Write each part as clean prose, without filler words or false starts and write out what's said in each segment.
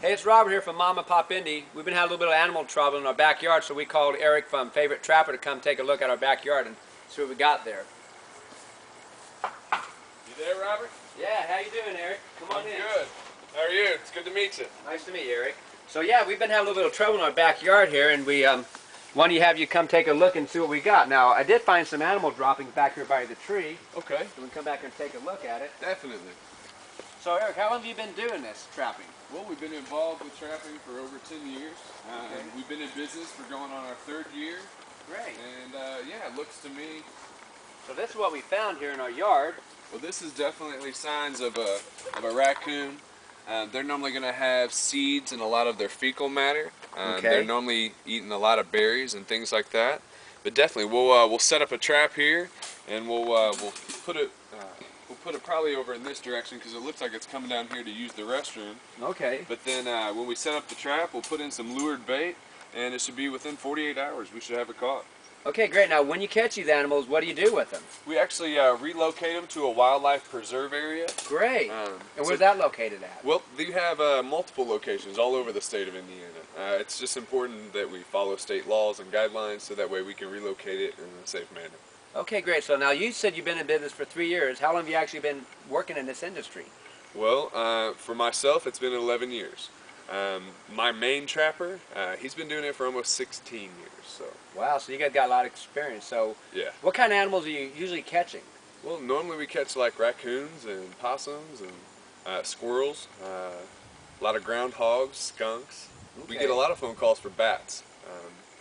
Hey, it's Robert here from Mom and Pop Indy. We've been having a little bit of animal trouble in our backyard, so we called Eric from Favorite Trapper to come take a look at our backyard and see what we got there. You there, Robert? Yeah, how you doing, Eric? Come on in. Good. How are you? It's good to meet you. Nice to meet you, Eric. So yeah, we've been having a little bit of trouble in our backyard here, and we wanted to have you come take a look and see what we got. Now, I did find some animal droppings back here by the tree. Okay. So we can come back and take a look at it. Definitely. So Eric, how long have you been doing this trapping? Well, we've been involved with trapping for over 10 years. Okay. We've been in business for going on our 3rd year. Great. And yeah, it looks to me... So this is what we found here in our yard. Well, this is definitely signs of a raccoon. They're normally going to have seeds and a lot of their fecal matter. Okay. They're normally eating a lot of berries and things like that. But definitely, we'll set up a trap here, and we'll put it probably over in this direction because it looks like it's coming down here to use the restroom. Okay. But then when we set up the trap, we'll put in some lured bait, and it should be within 48 hours. We should have it caught. Okay, great. Now, when you catch these animals, what do you do with them? We actually relocate them to a wildlife preserve area. Great. And where's that located at? Well, they have multiple locations all over the state of Indiana. It's just important that we follow state laws and guidelines so that way we can relocate it in a safe manner. Okay, great. So now you said you've been in business for 3 years. How long have you actually been working in this industry? Well, for myself, it's been 11 years. My main trapper, he's been doing it for almost 16 years. So. Wow, so you guys got a lot of experience. So yeah. What kind of animals are you usually catching? Well, normally we catch like raccoons and possums and squirrels, a lot of groundhogs, skunks. Okay. We get a lot of phone calls for bats.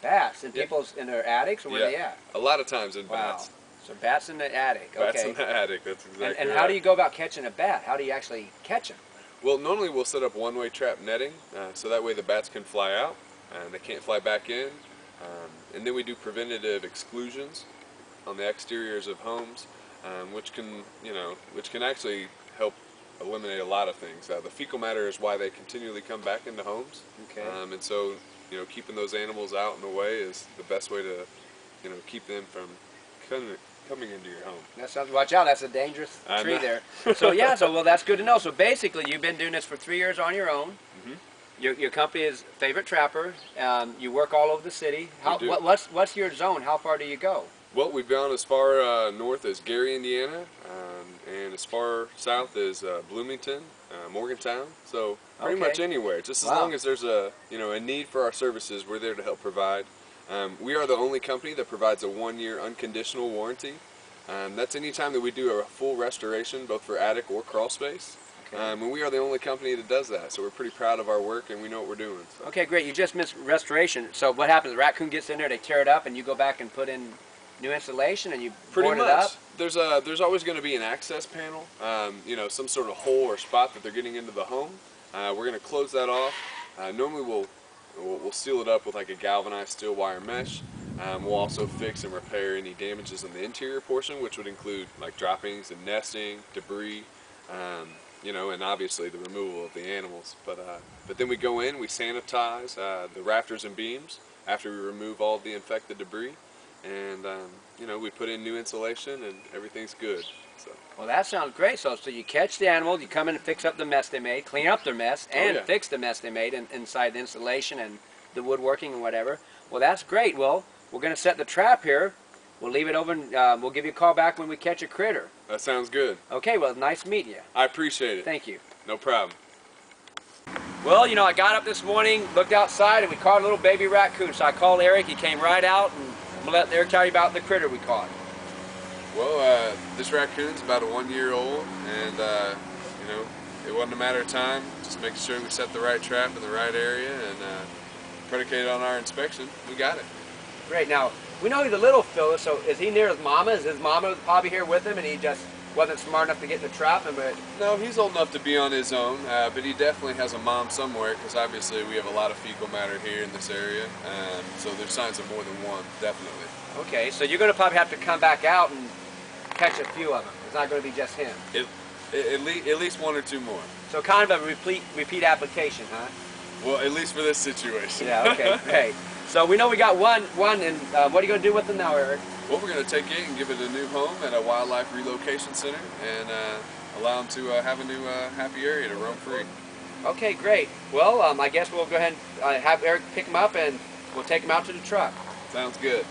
Bats? In people's, in their attics, or where are they at? A lot of times in bats. So bats in the attic, okay. Bats in the attic, that's exactly right. And how do you go about catching a bat? How do you actually catch them? Well, normally we'll set up one-way trap netting, so that way the bats can fly out, and they can't fly back in. And then we do preventative exclusions on the exteriors of homes, which can actually help eliminate a lot of things. The fecal matter is why they continually come back into homes. Okay. And so, keeping those animals out and away is the best way to, keep them from coming into your home. That sounds, watch out, that's a dangerous tree there. So yeah, well that's good to know. So basically you've been doing this for 3 years on your own. Mm-hmm. Your company is Favorite Trapper. You work all over the city. What's your zone? How far do you go? Well, we've gone as far north as Gary, Indiana, and as far south as Bloomington, Morgantown. So pretty much anywhere. Just as long as there's a need for our services, we're there to help provide. We are the only company that provides a 1-year unconditional warranty. That's any time that we do a full restoration, both for attic or crawl space. And we are the only company that does that, so we're pretty proud of our work and we know what we're doing. So. Okay, great. You just missed restoration. So what happens? The raccoon gets in there, they tear it up, and you go back and put in new insulation, and you board it up? There's always going to be an access panel, some sort of hole or spot that they're getting into the home. We're going to close that off. Normally we'll seal it up with like a galvanized steel wire mesh. We'll also fix and repair any damages in the interior portion, which would include like droppings and nesting, debris. And obviously the removal of the animals. But then we go in, we sanitize the rafters and beams after we remove all of the infected debris, and we put in new insulation, and everything's good. So. Well, that sounds great. So you catch the animals, you come in and fix up the mess they made, clean up their mess, and fix the mess they made inside the insulation and the woodworking and whatever. Well, that's great. Well, we're going to set the trap here. We'll leave it open. We'll give you a call back when we catch a critter. That sounds good. Okay, well, nice meeting you. I appreciate it. Thank you. No problem. Well, I got up this morning, looked outside, and we caught a little baby raccoon. So I called Eric. He came right out, and I'm going to let Eric tell you about the critter we caught. Well, this raccoon's about a 1-year-old, and, it wasn't a matter of time. Just making sure we set the right trap in the right area, and predicated on our inspection, we got it. Great. Now, we know he's a little fella, so is he near his mama? Is his mama probably here with him and he just wasn't smart enough to get in the trap? No, he's old enough to be on his own, but he definitely has a mom somewhere, because obviously we have a lot of fecal matter here in this area, so there's signs of more than one, definitely. Okay, so you're going to probably have to come back out and catch a few of them. It's not going to be just him. At least 1 or 2 more. So kind of a repeat application, huh? Well, at least for this situation. Yeah, okay, great. So we know we got one, and what are you going to do with them now, Eric? Well, we're going to take it and give it a new home at a wildlife relocation center, and allow them to have a new happy area to roam free. Okay, great. Well, I guess we'll go ahead and have Eric pick them up, and we'll take them out to the truck. Sounds good.